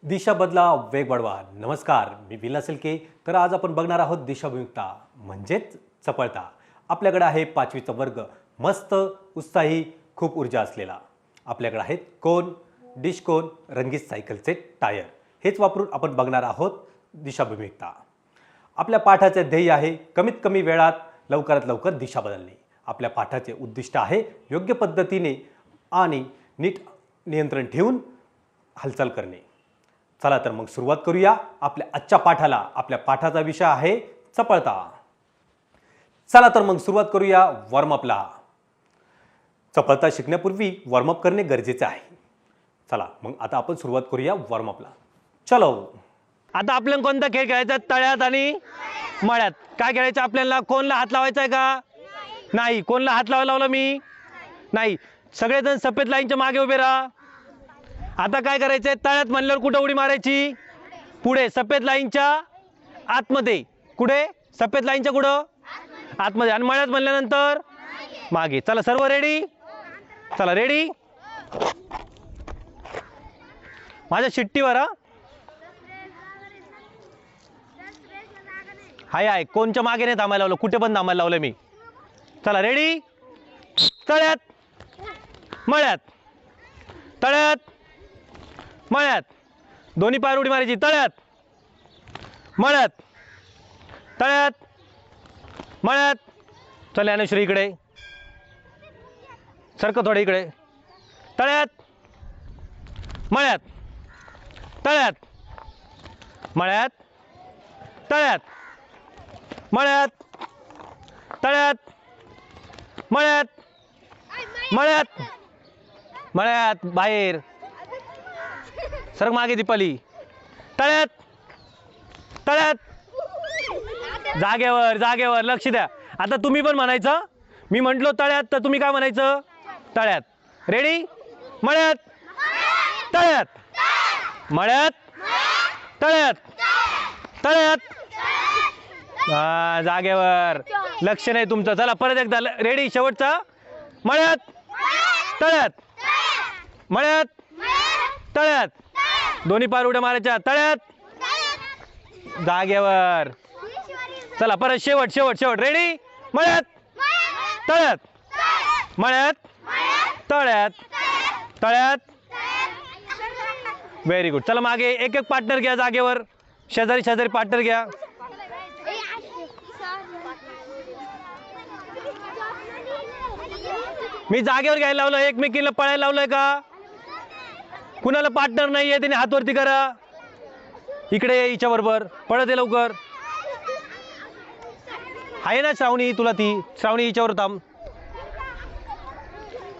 दिशा बदला वेग वाढवा. नमस्कार, मी विलास सिल्के. तर आज आपण बघणार आहोत दिशाभूमिकता म्हणजेच चपळता. आपल्याकडे आहे 5वीचा वर्ग, मस्त उत्साही, खूप ऊर्जा असलेला. आपल्याकडे आहेत कोन, डिश कोन, रंगीत सायकलचे टायर. हेच वापरून आपण बघणार आहोत दिशाभूमिकता. आपल्या पाठाचे ध्येय आहे कमीत कमी वेळात लवकरात लवकर दिशा बदलणे. आपल्या पाठाचे उद्दिष्ट आहे योग्य पद्धतीने आणि नीट नियंत्रण ठेवून हालचाल करणे. चला तर मग सुरुवात करूया आपल्या आजच्या पाठाला. आपल्या पाठाचा विषय आहे चपळता. चला तर मग सुरुवात करूया वॉर्मअपला. चपळता शिकण्यापूर्वी वॉर्मअप करणे गरजेचे आहे. चला मग आता आपण सुरुवात करूया वॉर्मअपला. चलो. आता आपल्याला कोणता खेळ खेळायचा? तळ्यात आणि मळ्यात. काय खेळायचं आपल्याला? कोणला हात लावायचा आहे का? नाही. कोणला हात लावायला लावला मी? नाही. सगळेजण सफेद लाईनच्या मागे उभे राहा. आता काय करायचंय? तळ्यात म्हणल्यावर कुठं उडी मारायची? पुढे सफेद लाईनच्या आतमध्ये. कुठे? सफेद लाईनच्या कुठं? आतमध्ये. आणि मळ्यात म्हणल्यानंतर मागे. चला सर्व रेडी? चला रेडी? माझ्या शिट्टीवर हा. हाय कोणच्या मागे नाही थांबायला लावलं, कुठे पण थांबायला लावलं मी. चला रेडी? तळ्यात, मळ्यात, तळ्यात, मळ्यात. दोन्ही पाय उडी मारायची. तळ्यात, मळ्यात, तळ्यात, मळ्यात. चल ज्ञानेश्वरी इकडे सरक थोडे इकडे. तळ्यात, मळ्यात, तळ्यात, मळ्यात, तळ्यात, मळ्यात, तळ्यात, मळ्यात, मळ्यात, मळ्यात. बाहेर सरक मागे दीपाली. तळ्यात, तळ्यात, जागेवर जागेवर. लक्ष द्या. आता तुम्ही पण म्हणायचं. मी म्हटलो तळ्यात तर तुम्ही काय म्हणायचं? तळ्यात. रेडी? मळ्यात, तळ्यात, मळ्यात, तळ्यात, तळ्यात. जागेवर. लक्ष नाही तुमचं. चला परत एकदा. रेडी? शेवटचा. मळ्यात, तळ्यात, मळ्यात, तळ्यात. दोन्ही पाय उड्या मारायच्या. तळ्यात, जागेवर. चला परत शेवट शेवट शेवट. रेडी? मळ्यात, तळ्यात, मळ्यात, तळ्यात, तळ्यात. Very good. चला मागे एक एक पार्टनर घ्या जागेवर. शेजारी शेजारी पार्टनर घ्या. मी जागेवर घ्यायला लावलं. एकमेकीला पळायला लावलंय का? कुणाला पार्टनर नाहीये त्याने हात वरती करा. इकडे ये हिच्या बरोबर. पळत आहे लवकर. आहे ना श्रावणी? तुला ती श्रावणी हिच्यावर थांब.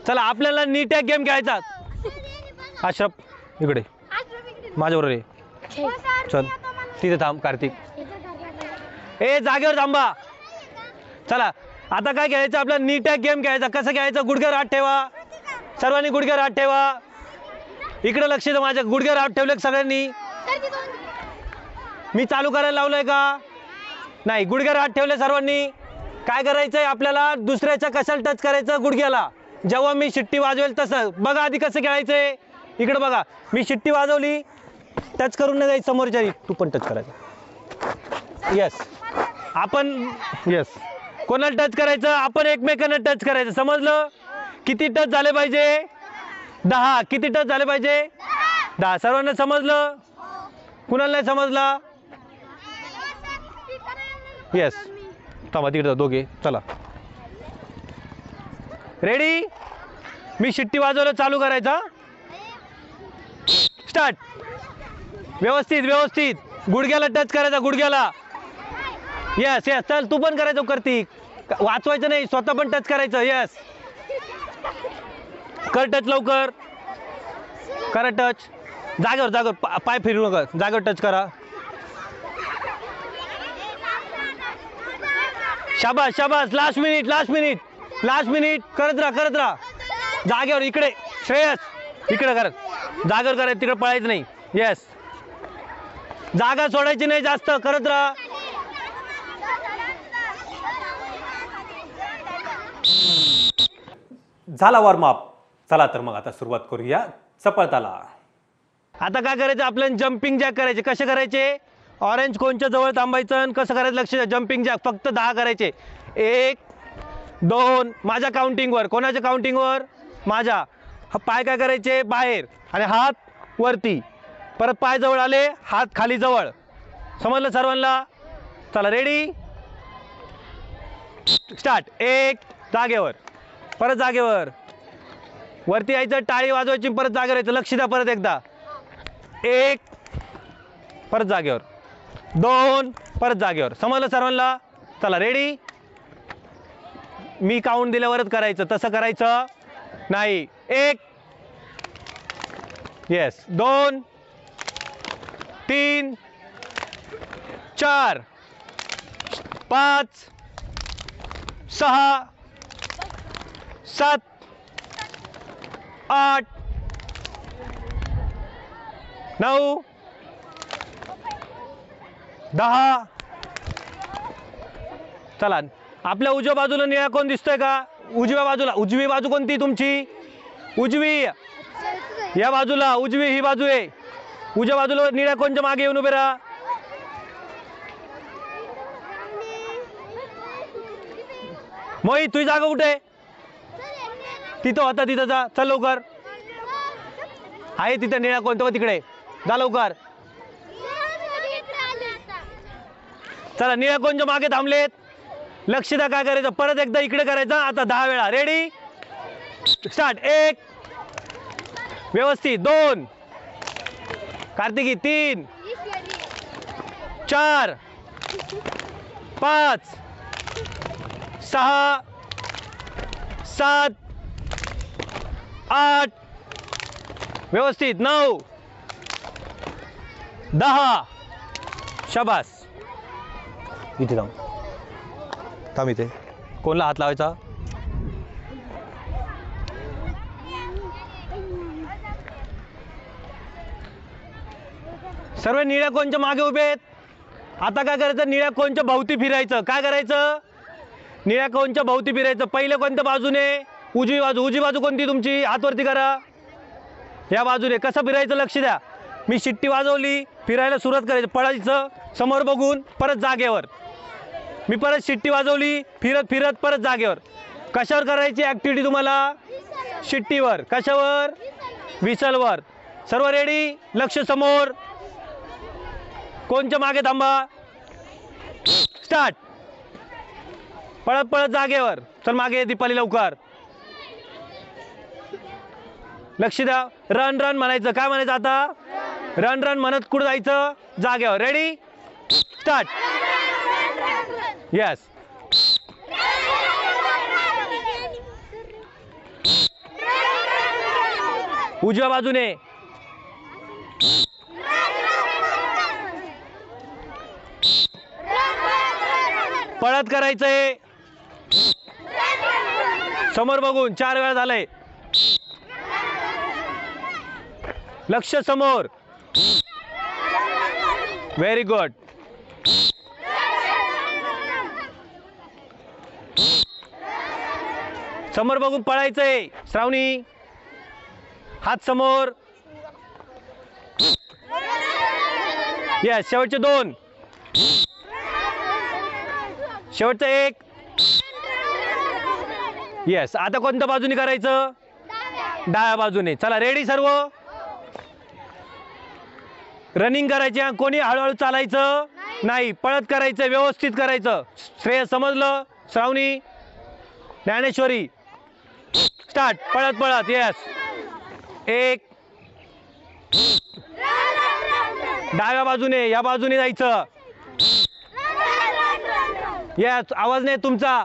चला आपल्याला नीट एक गेम खेळायचा. अश्रफ इकडे माझ्याबरोबर ये. चल तिथे थांब. कार्तिक ए जागेवर थांबा. चला आता काय खेळायचं? आपला नीट एक गेम खेळायचा. कसं खेळायचं? गुडघ्यावर हात ठेवा. सर्वांनी गुडघ्यावर हात ठेवा. इकडे लक्ष द्या. माझ्या गुडघ्यावर हात ठेवले सगळ्यांनी. मी चालू करायला लावलंय का? नाही. गुडघ्यावर हात ठेवले सर्वांनी. काय करायचंय आपल्याला? दुसऱ्याच्या कशाला टच करायचं? गुडघ्याला. जेव्हा मी शिट्टी वाजवेल तसं. बघा आधी कसं खेळायचंय. इकडे बघा. मी शिट्टी वाजवली. टच करून नाही जायचं समोरच्या. तू पण टच करायचं. येस. आपण येस. कोणाला टच करायचं? आपण एकमेकांना टच करायचं. समजलं? किती टच झाले पाहिजे? 10. किती टच झाले पाहिजे? 10. सर्वांना समजलं? कुणाला नाही समजलं? येस. थांबा तिकडे दोघे. चला रेडी? मी शिट्टी वाजवलं. चालू करायचा. स्टार्ट. व्यवस्थित व्यवस्थित. गुडघ्याला टच करायचा. गुडघ्याला. Yes yes. चल तू पण करायचं. कार्तिक वाचवायचं नाही. स्वतः पण टच करायचं. येस. कर टच लवकर. करा टच. जागेवर जागेवर. पाय फिरू नका. जागेवर टच करा. शाबास शाबास. Last minute last minute last minute. करत राहा करत राहा. जागेवर. इकडे श्रेयस इकडे करत. जागेवर करायचं. तिकडे पळायचं नाही. येस. जागा सोडायची नाही जास्त. करत राहा. झाला वॉर्मअप. चला तर मग आता सुरुवात करूया चपळताला. आता काय करायचं आपल्याला जम्पिंग जॅक करायचे. कसे करायचे? ऑरेंज कोनच्या जवळ थांबायचं आणि कसं करायचं लक्ष द्या. जम्पिंग जॅक फक्त 10 करायचे. 1 2 माझ्या काउंटिंगवर. कोणाच्या काउंटिंगवर? माझ्या. हा पाय काय करायचे? बाहेर आणि हात वरती. परत पाय जवळ आले, हात खाली जवळ. समजलं सर्वांना? चला रेडी स्टार्ट. 1 जागेवर, परत जागेवर, वरती यायचं, टाळी वाजवायची, परत जागेवर यायचं. लक्ष द्या परत एकदा. 1 परत जागेवर, 2 परत जागेवर. समजलं सर्वांना? चला रेडी. मी काउंट दिल्यावरच करायचं, तसं करायचं नाही. 1 येस, 2 3 4 5 6 7 8 9 10. चला आपल्या उजव्या बाजूला निळा कोण दिसतोय का? उजव्या बाजूला. उजवी बाजू कोणती तुमची? उजवी. या बाजूला उजवी ही बाजू आहे. उजव्या बाजूला निळ्या कोणच्या मागे येऊन उभे राहा. मोहित तुझी जागा कुठे आहे? तिथं होता, तिथं जा. चल लवकर. आहे तिथं निळ्या कोणतं तिकडे जा लवकर. चला निळ्या कोणच्या मागे थांबलेत. लक्ष द्या काय करायचं. परत एकदा इकडे करायचं. आता 10 वेळा. Ready start. 1 व्यवस्थित, 2 कार्तिकी, 3 4 5 6 7 8 व्यवस्थित, 9 10. शाबास. इथे थांब इथे. कोणला हात लावायचा? सर्व निळ्या कोणच्या मागे उभे आहेत. आता काय करायचं? निळ्या कोणच्या भोवती फिरायचं. काय करायचं? निळ्या कोणच्या भोवती फिरायचं. पहिलं कोणत्या बाजूने? उजवी बाजू. उजवी बाजू कोणती तुमची? हात वरती करा. या बाजूने. कसं फिरायचं लक्ष द्या. मी शिट्टी वाजवली, फिरायला सुरुवात करायची. पळायचं समोर बघून, परत जागेवर. मी परत शिट्टी वाजवली, फिरत फिरत परत जागेवर. कशावर करायची ॲक्टिव्हिटी तुम्हाला? शिट्टीवर. कशावर? विसलवर. सर्व रेडी. लक्ष समोर. कोणच्या मागे थांबा. स्टार्ट. पळत पळत जागेवर. चल मागे दीपाली लवकर. लक्ष द्या. रन रन म्हणायचं. काय म्हणायचं आता? रन रन म्हणत कुठं जायचं? जागेवर. Ready start. येस. उजव्या बाजूने. पळत करायचंय. समोर बघून 4 वेळा झालंय. लक्ष समोर. Very good. समोर बघून पळायचंय. श्रावणी हात समोर. येस. शेवटचे 2. शेवटचं 1. येस. आता कोणत्या बाजूने करायचं? डाव्या बाजूने. चला रेडी सर्व. रनिंग करायची. कोणी हळूहळू चालायचं नाही. पळत करायचं. व्यवस्थित करायचं. श्रेय समजलं? श्रावणी, ज्ञानेश्वरी स्टार्ट. पळत पळत. येस. 1 डाव्या बाजूने. या बाजूने जायचं. येस. आवाज नाही तुमचा.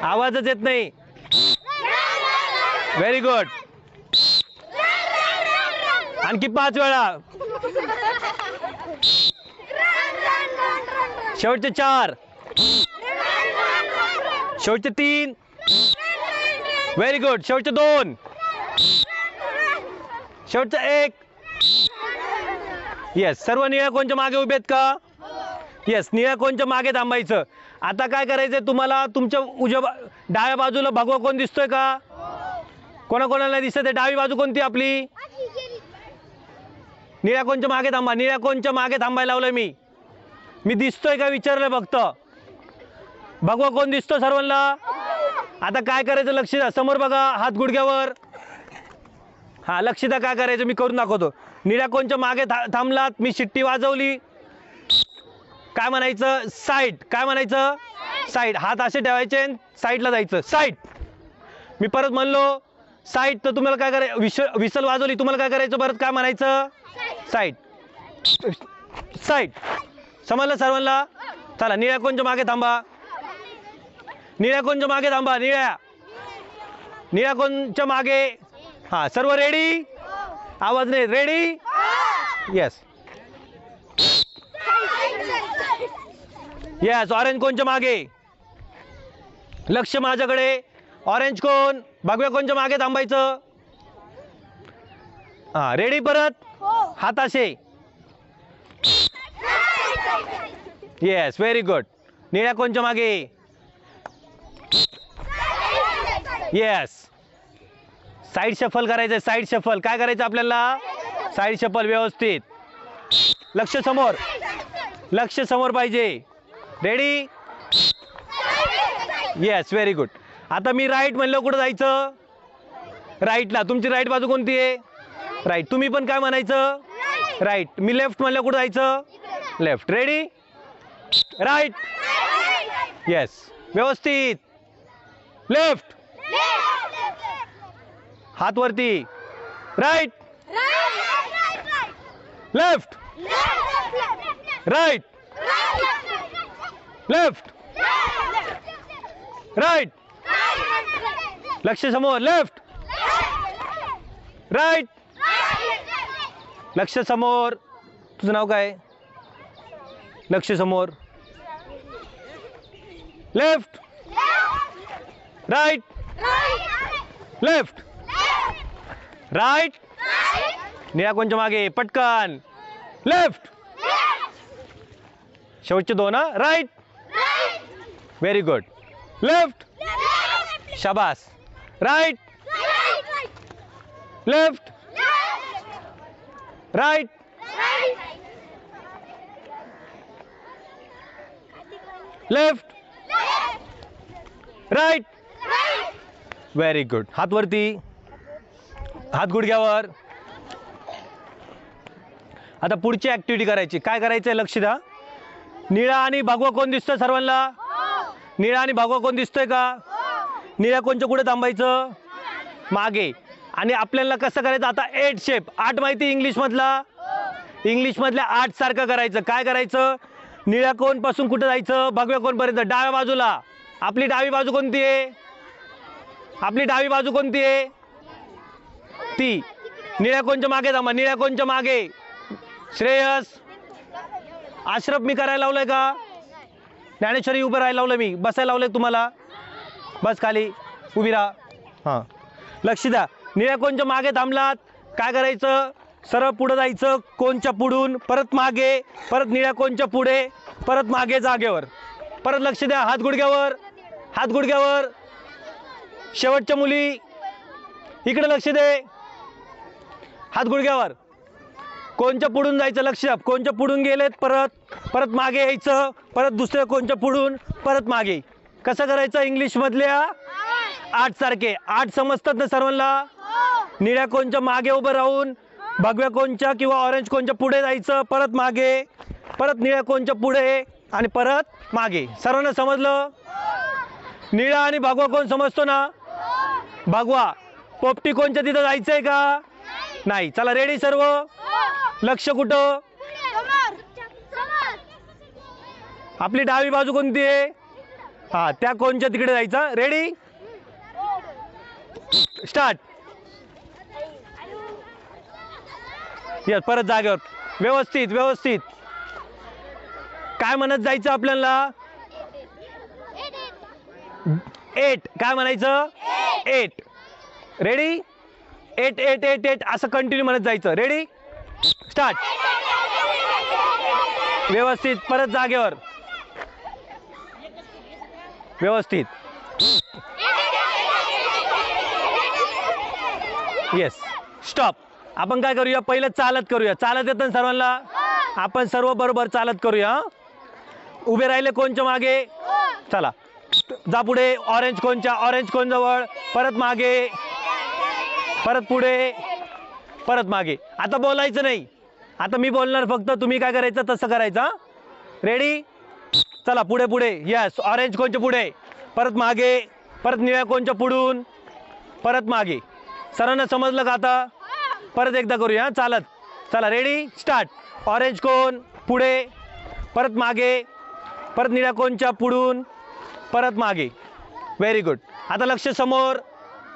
आवाजच येत नाही. Very good. आणखी 5 वेळा. शेवटचे 4. शेवटचे 3. Very good. शेवटचे 2. शेवटचं 1. येस. सर्व निळ्या कोणच्या मागे उभे आहेत का? येस. निळ्या कोणच्या मागे थांबायचं. आता काय करायचंय तुम्हाला? तुमच्या डाव्या बाजूला भगवा कोण दिसतोय का? कोणाकोणाला दिसत आहे? डावी बाजू कोणती आपली? निळ्या कोणच्या मागे थांबा, निळ्या कोणच्या मागे थांबायला लावलंय मी दिसतोय का विचारलं फक्त. भगवा कोण दिसतो सर्वांना. आता काय करायचं लक्ष द्या, समोर बघा, हात गुडघ्यावर. हा लक्ष द्या काय करायचं, मी करून दाखवतो. निळ्या कोणच्या मागे थांबलात, मी शिट्टी वाजवली, काय म्हणायचं, साईड. काय म्हणायचं, साईड. हात असे ठेवायचे, साईडला जायचं, साईड. मी परत म्हणलो साईड, तर तुम्हाला काय करायचं, विसल वाजवली, तुम्हाला काय करायचं, परत काय म्हणायचं, साईड. साईड. समजलं सर्वांना. चला निळ्या कोणच्या मागे थांबा, निळ्या कोणच्या मागे थांबा, निळ्या कोणच्या मागे. हा सर्व रेडी, आवाज नाही, रेडी, येस येस. ऑरेंज कोणच्या मागे, लक्ष माझ्याकडे. ऑरेंज कोण, भगव्या कोणच्या मागे थांबायचं. हा रेडी, परत हात असे, येस व्हेरी गुड. निळ्या कोणच्या मागे, येस. साईड शफल करायचं, साईड शफल. काय करायचं आपल्याला, साईड शफल. व्यवस्थित लक्ष समोर, लक्ष समोर पाहिजे. Ready, yes very good. आता मी राईट म्हणलं कुठं जायचं, राईटला. तुमची राईट बाजू कोणती आहे, राईट. तुम्ही पण काय म्हणायचं, राईट. मी लेफ्ट म्हणलं कुठं जायचं, लेफ्ट. रेडी, राईट, येस व्यवस्थित. लेफ्ट, हात वरती, right, left, right, left, right. लक्ष समोर, लेफ्ट, राईट, लक्ष समोर. तुझं नाव काय, लक्ष समोर. Left, right, left, right. निळ्या कोणच्या मागे, पटकन, लेफ्ट. शेवटचे दोन, राईट, व्हेरी गुड. लेफ्ट, शाबास. Right, left, right, left, right, very good. हात वरती, हात गुडघ्यावर. आता पुढची ऍक्टिव्हिटी करायची. काय करायचंय, लक्ष द्या. निळा आणि भगवा कोण दिसतोय सर्वांना, निळा आणि भगवा कोण दिसतोय का. निळ्या कोणच्या कुठे थांबायचं, मागे. आणि आपल्याला कसं करायचं आता, 8 शेप. 8 माहिती इंग्लिश मधला, इंग्लिश मधल्या 8 सारखं करायचं. काय करायचं, निळ्या कोण पासून कुठे जायचं, भगव्या कोण पर्यंत. डाव्या बाजूला, आपली डावी बाजू कोणती आहे, आपली डावी बाजू कोणती आहे, ती. निळ्या कोणच्या मागे थांबा, निळ्या कोणच्या मागे. श्रेयस, आश्रफ मी करायला लावलंय का, ज्ञानेश्वरी उभं राहायला लावलं, मी बसायला लावलंय तुम्हाला. बस खाली, उभी राहा. हां लक्ष द्या. निळ्या कोणच्या मागे थांबलात, काय करायचं, सरळ पुढं जायचं, कोणच्या पुढून परत मागे, परत निळ्या कोणच्या पुढे, परत मागे जागेवर. परत लक्ष द्या. हात गुडघ्यावर, हात गुडघ्यावर. शेवटच्या मुली इकडे लक्ष दे. हात गुडघ्यावर. कोणच्या पुढून जायचं, लक्ष द्या. कोणच्या पुढून गेलेत, परत मागे यायचं, परत दुसऱ्या कोणच्या पुढून, परत मागे. कसं करायचं, इंग्लिश मधल्या 8 सारखे. 8 समजतात ना सर्वांना. निळ्या कोणच्या मागे उभं राहून भगव्या कोणच्या किंवा ऑरेंज कोणच्या पुढे जायचं, परत मागे, परत निळ्या कोणच्या पुढे आणि परत मागे. सर्वांना समजलं. निळा आणि भगवा कोण समजतो ना, भगवा. पोपटी कोणच्या तिथं जायचंय का, नाही. चला रेडी सर्व. लक्ष कुठं, आपली डावी बाजू कोणती आहे, हा त्या कोणच्या तिकडे जायचं. Ready, start. यस परत जागेवर. व्यवस्थित व्यवस्थित. काय म्हणत जायचं आपल्याला, 8. काय म्हणायचं, 8. रेडी, 8 8 8 8 असं कंटिन्यू म्हणत जायचं. Ready, start. व्यवस्थित परत जागेवर. व्यवस्थित. Yes stop. आपण काय करूया, पहिलं चालत करूया. चालत येतं ना सर्वांना? आपण सर्व बरोबर चालत करूया. हं? उभे राहिले कोणच्या मागे? चला जा पुढे. ऑरेंज कोणच्या? ऑरेंज कोण जवळ. परत मागे, परत पुढे, परत मागे. आता बोलायचं नाही. आता मी बोलणार फक्त, तुम्ही काय करायचं तसं करायचं. रेडी? चला पुढे पुढे. यस, ऑरेंज कोणच्या पुढे, परत मागे, परत निळ्या कोणच्या पुढून, परत मागे. सर्वांना समजलं का आता? परत एकदा करूया चालत. चला रेडी स्टार्ट. ऑरेंज कोण पुढे, परत मागे, परत निळ्या कोणच्या पुढून, परत मागे. Very good. आता लक्ष समोर.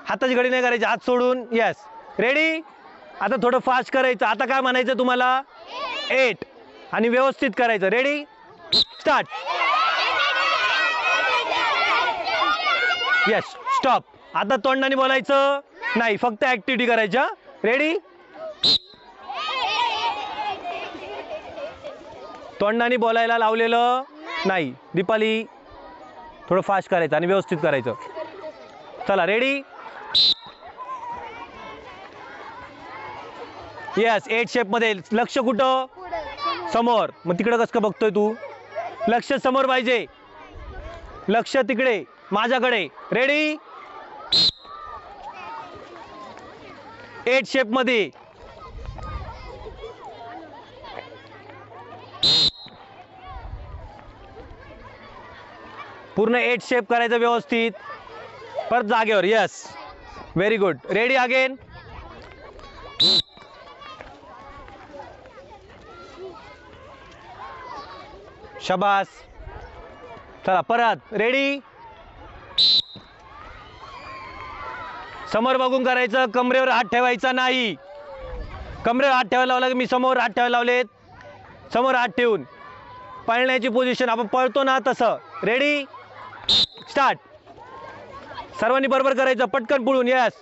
हाताची घडी नाही करायची, हात सोडून. Yes, ready. आता थोडं फास्ट करायचं. आता काय म्हणायचं तुम्हाला? 8 आणि व्यवस्थित करायचं. Ready start. Yes, stop. आता तोंडाने बोलायचं नाही, फक्त ऍक्टिव्हिटी करायच्या. रेडी? तोंडाने बोलायला लावलेलं नाही. दीपाली थोडं फास्ट करायचं आणि व्यवस्थित करायचं. चला रेडी? यस, 8 शेप मध्ये. लक्ष कुठं? समोर. मग तिकडे कसं काय बघतोय तू? लक्ष समोर पाहिजे. लक्ष तिकडे माझ्याकडे. रेडी? 8 शेप मध्ये. पूर्ण 8 शेप करायचं व्यवस्थित. परत जागेवर. Yes, very good. Ready again? शाबास. चला परत. रेडी? समोर बघून करायचं. कमरेवर हात ठेवायचा नाही. कमरेवर हात ठेवायला लावला की मी समोर हात ठेवायला लावलेत. समोर हात ठेवून पळण्याची पोझिशन, आपण पळतो ना तसं. Ready start. सर्वांनी बरोबर करायचं. पटकन पुढून. यस.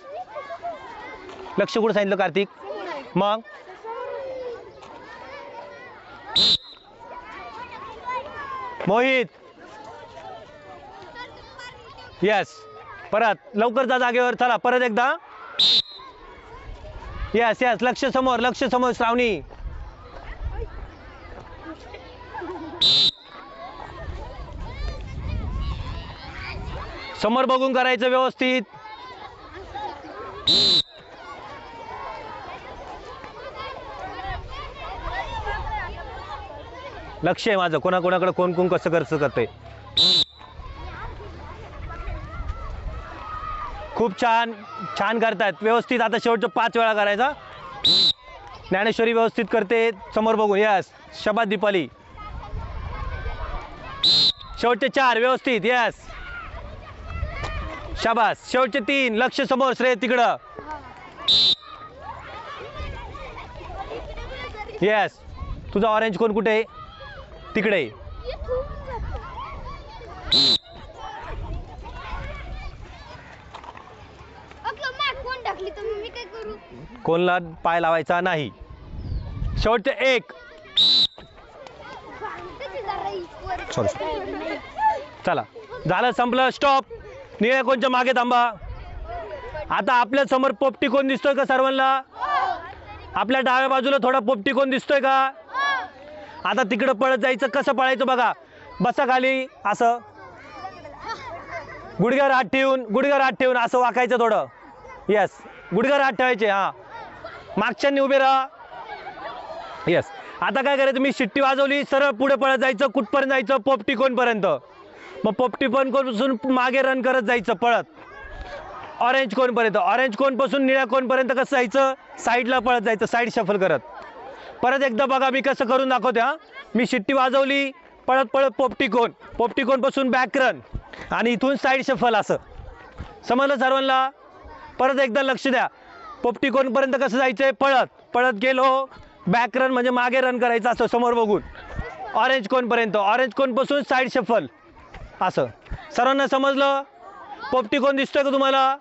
लक्ष कुठं सांगितलं कार्तिक? मग मोहित. यस, परत लवकर जा जागेवर. चला परत एकदा. यस यस, लक्ष समोर, लक्ष समोर. श्रावणी समोर बघून करायचं व्यवस्थित. लक्ष आहे माझं कोणाकोणाकडे, कोण कोण कसं करतंय. खूप छान छान करतायत व्यवस्थित. आता शेवटचं 5 वेळा करायचा. ज्ञानेश्वरी व्यवस्थित करते समोर बघून. यस, शबाद दीपाली. शेवटचे 4 व्यवस्थित. यस, शाबास. शेवटचे 3 लक्ष समोर. श्रेय तिकडं. यस, तुझा ऑरेंज कोण कुठे? तिकडे. कोणला पाय लावायचा नाही. शेवटचे 1. चला झालं, संपलं. स्टॉप. निळ्या कोणच्या मागे थांबा. आता आपल्या समोर पोपटी कोण दिसतोय का सर्वांना? आपल्या डाव्या बाजूला थोडा पोपटी कोण दिसतोय का? आता तिकडं पळत जायचं. कसं पळायचं बघा. बसा खाली असं, गुडघ्यावर हात ठेवून, गुडघ्यावर हात ठेवून असं वाकायचं थोडं. यस, गुडघ्यावर हात ठेवायचे. हां, मागच्यांनी उभे राहा. यस. आता काय करायचं, मी शिट्टी वाजवली, सरळ पुढे पळत जायचं. कुठपर्यंत जायचं? पोपटी कोणपर्यंत. मग पोपटी कोणपासून मागे रन करत जायचं पळत. ऑरेंज कोणपर्यंत. ऑरेंज कोणपासून निळ्या कोणपर्यंत कसं जायचं? साईडला पळत जायचं, साईड शफल करत. परत एकदा बघा मी कसं करून दाखवते. हां, मी शिट्टी वाजवली, पळत पळत पोपटी कोण, पोपटी कोणपासून बॅक रन आणि इथून साईड शफल. असं समजलं सर्वांना? परत एकदा लक्ष द्या. पोपटी कोणपर्यंत कसं जायचंय? पळत पळत गेलो, बॅक रन म्हणजे मागे रन करायचं असं समोर बघून. ऑरेंज कोणपर्यंत, ऑरेंज कोणपासून साईड शफल. असं सर्वांना समजलं? पोपटी कोण दिसतोय का तुम्हाला?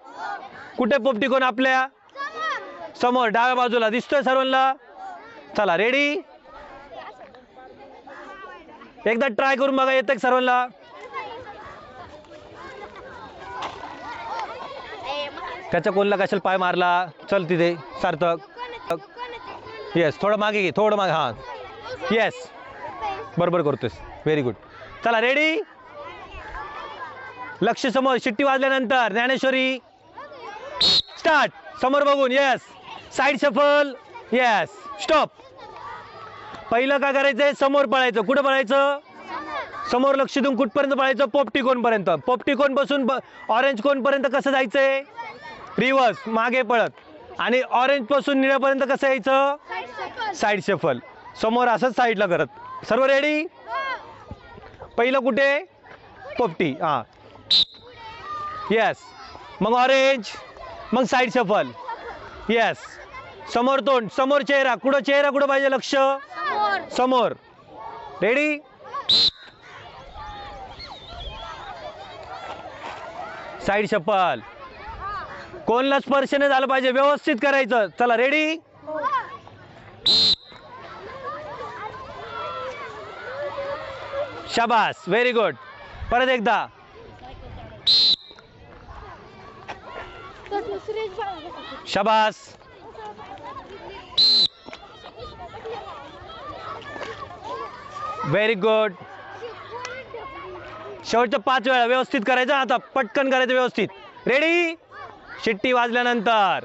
कुठे पोपटी कोण? आपल्या समोर डाव्या बाजूला दिसतोय सर्वांना? चला रेडी? एकदा ट्राय करून बघा, येतं का सर्वांना? त्याच्या कोणला कशाला पाय मारला? चल तिथे सार्थक. येस, थोडं मागे घे, थोडं मागे. हां, येस, बरोबर करतोस. Very good. चला रेडी. लक्ष समोर. शिट्टी वाजल्यानंतर ज्ञानेश्वरी स्टार्ट. समोर बघून. Yes. Side shuffle. Yes. Stop. पहिलं काय करायचंय, समोर पळायचं. कुठं पळायचं, समोर लक्ष देऊन. कुठपर्यंत पळायचं, पोपटी कोण पर्यंत. पोपटी कोण पासून ऑरेंज कोण पर्यंत कसं जायचंय, रिव्हर्स मागे पळत. आणि ऑरेंज पासून निळ्यापर्यंत कसं यायचं, साईड शफल. समोर असंच साईडला करत. सर्व रेडी. पहिलं कुठे, पोपटी. हां, येस. मग ऑरेंज, मग साईड शफल. येस. समोर तोंड, समोर चेहरा. कुठं चेहरा, कुठं पाहिजे लक्ष, समोर. रेडी. Side shuffle. कोणला स्पर्श नाही झालं पाहिजे, व्यवस्थित करायचं. चला रेडी. शाबास, व्हेरी गुड. परत एकदा. शाबास. Very good. शेवटच्या 5 वेळा व्यवस्थित करायचं. आता पटकन करायचं व्यवस्थित. रेडी. शिट्टी वाजल्यानंतर.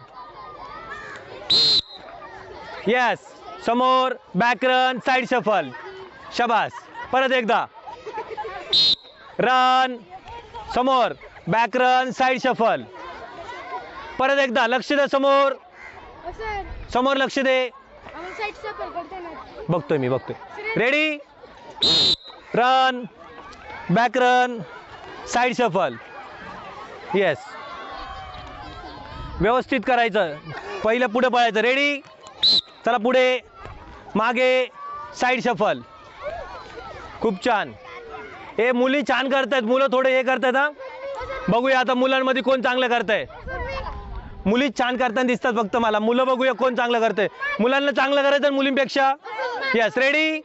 येस. समोर बॅक रन, साईड शफल. शाबास. परत एकदा. रन, समोर बॅक रन, साईड शफल. परत एकदा. लक्ष दे समोर, समोर लक्ष दे. बघतोय मी, बघतोय. Ready. Run, back run, side shuffle. Yes. व्यवस्थित करायचं. पहिलं पुढे पळायचं. रेडी. चला पुढे, मागे, साईड शफल. खूप छान. हे मुली छान करतायत, मुलं थोडे हे करतायत. हा, बघूया आता मुलांमध्ये कोण चांगलं करतंय. मुली छान करताना दिसतात फक्त मला. मुलं बघूया कोण चांगलं करतंय. मुलांना चांगलं करायचं मुलींपेक्षा. येस. रेडी.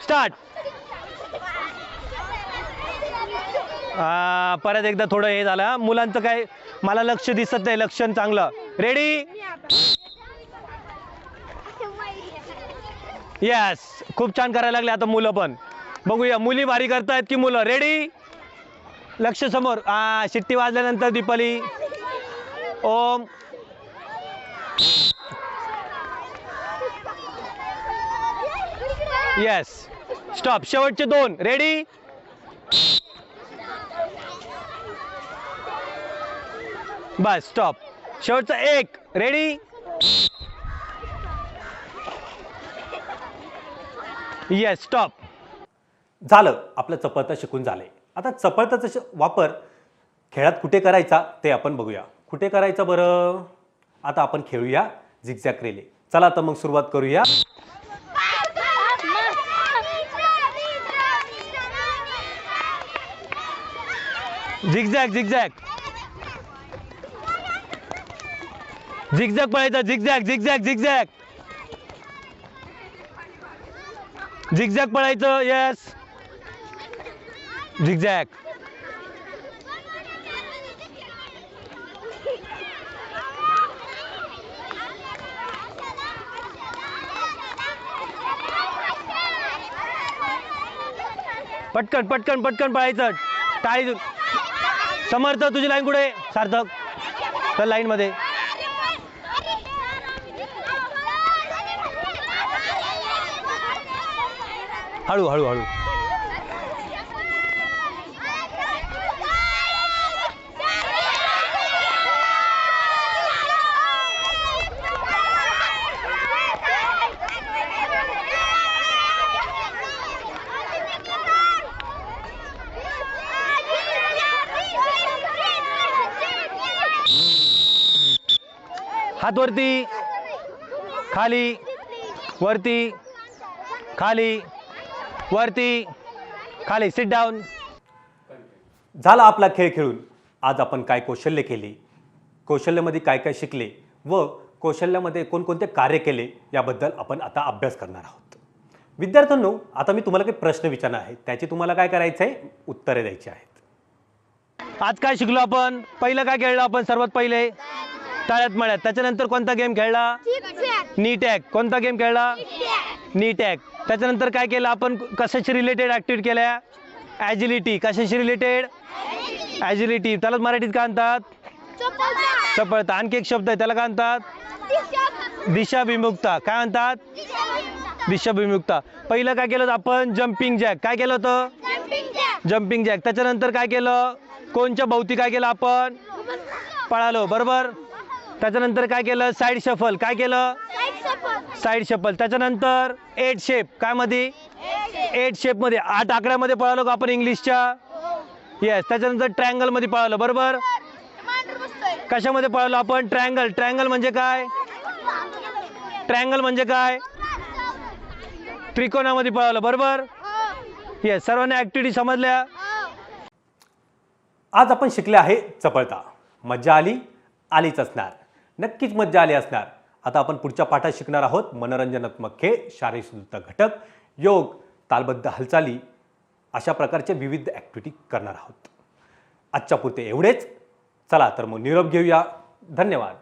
स्टार्ट. परत एकदा थोडं हे झालं. मुलांचं काय मला लक्ष दिसत नाही, लक्षण चांगलं. रेडी. येस. खूप छान करायला लागले आता मुलं पण. बघूया मुली भारी करतायत की मुलं. रेडी. लक्ष समोर. शिट्टी वाजल्यानंतर दीपाली. ओम. येस. स्टॉप. शेवटचे 2. रेडी. बस. स्टॉप. शेवटचा 1. रेडी. येस. स्टॉप. झालं. आपलं चपळता शिकून झालंय. आता चपळताचा वापर खेळात कुठे करायचा ते आपण बघूया. कुठे करायचा बरं. आता आपण खेळूया झिगझॅग रिले. चला तर मग सुरुवात करूया. झिगझॅग, झिगझॅग, झिगझॅग पळायचा. झिगझॅग, झिगझॅग, झिगझॅग, झिगझॅग पळायचं. येस. झिगझॅग. पटकन पटकन पटकन पळायचं. टाळी. समर्थ तुझी लाईन कुठे. सार्थक तर लाईन मध्ये. हळू हळू हळू. हात वरती, खाली, वरती, खाली, वरती, खाली. Sit down. झाला आपला खेळ खेळून. आज आपण काय कौशल्य केली, कौशल्यामध्ये काय काय शिकले व कौशल्यामध्ये कोणकोणते कार्य केले याबद्दल आपण आता अभ्यास करणार आहोत. विद्यार्थ्यांनो, आता मी तुम्हाला काही प्रश्न विचारणार आहे. त्याची तुम्हाला काय करायचं आहे, उत्तरे द्यायची आहेत. आज काय शिकलो आपण. पहिलं काय खेळलो आपण सर्वात पहिले, तळ्यात मळ्यात. त्याच्यानंतर कोणता गेम खेळला, नी टॅग. कोणता गेम खेळला? नी टॅग. त्याच्यानंतर काय केलं आपण? कशाशी रिलेटेड ऍक्टिव्हिटी केल्या? ॲजिलिटी. कशाशी रिलेटेड? ॲजिलिटी. त्यालाच मराठीत काय म्हणतात? चपळता. आणखी एक शब्द आहे त्याला काय म्हणतात? दिशाभिमुखता. काय म्हणतात? दिशाभिमुखता. पहिलं काय केलं आपण? Jumping jack. काय केलं होतं? Jumping jack. त्याच्यानंतर काय केलं? कोणच्या भोवती काय केलं आपण? पळालो. बरोबर. त्याच्यानंतर काय केलं? Side shuffle. काय केलं? Side shuffle. त्याच्यानंतर 8 शेप. काय मध्ये? 8 शेप मध्ये 8 आकड्यामध्ये पळालो का आपण इंग्लिशच्या? येस. त्याच्यानंतर ट्रायंगल मध्ये पळालो. बरोबर. कशामध्ये पळालो आपण? ट्रायंगल. ट्रायंगल म्हणजे काय? ट्रायंगल म्हणजे काय? त्रिकोणामध्ये पळालो. बरोबर. येस. सर्वांना ऍक्टिव्हिटी समजल्या? आज आपण शिकले आहे चपळता. मज्जा आली? आलीच असणार. नक्कीच मज्जा आली असणार. आता आपण पुढच्या पाठात शिकणार आहोत मनोरंजनात्मक खेळ, शारीरिक सुदृढता घटक, योग, तालबद्ध हालचाली अशा प्रकारचे विविध ॲक्टिव्हिटी करणार आहोत. आजच्या पुरते एवढेच. चला तर मग निरोप घेऊया. धन्यवाद.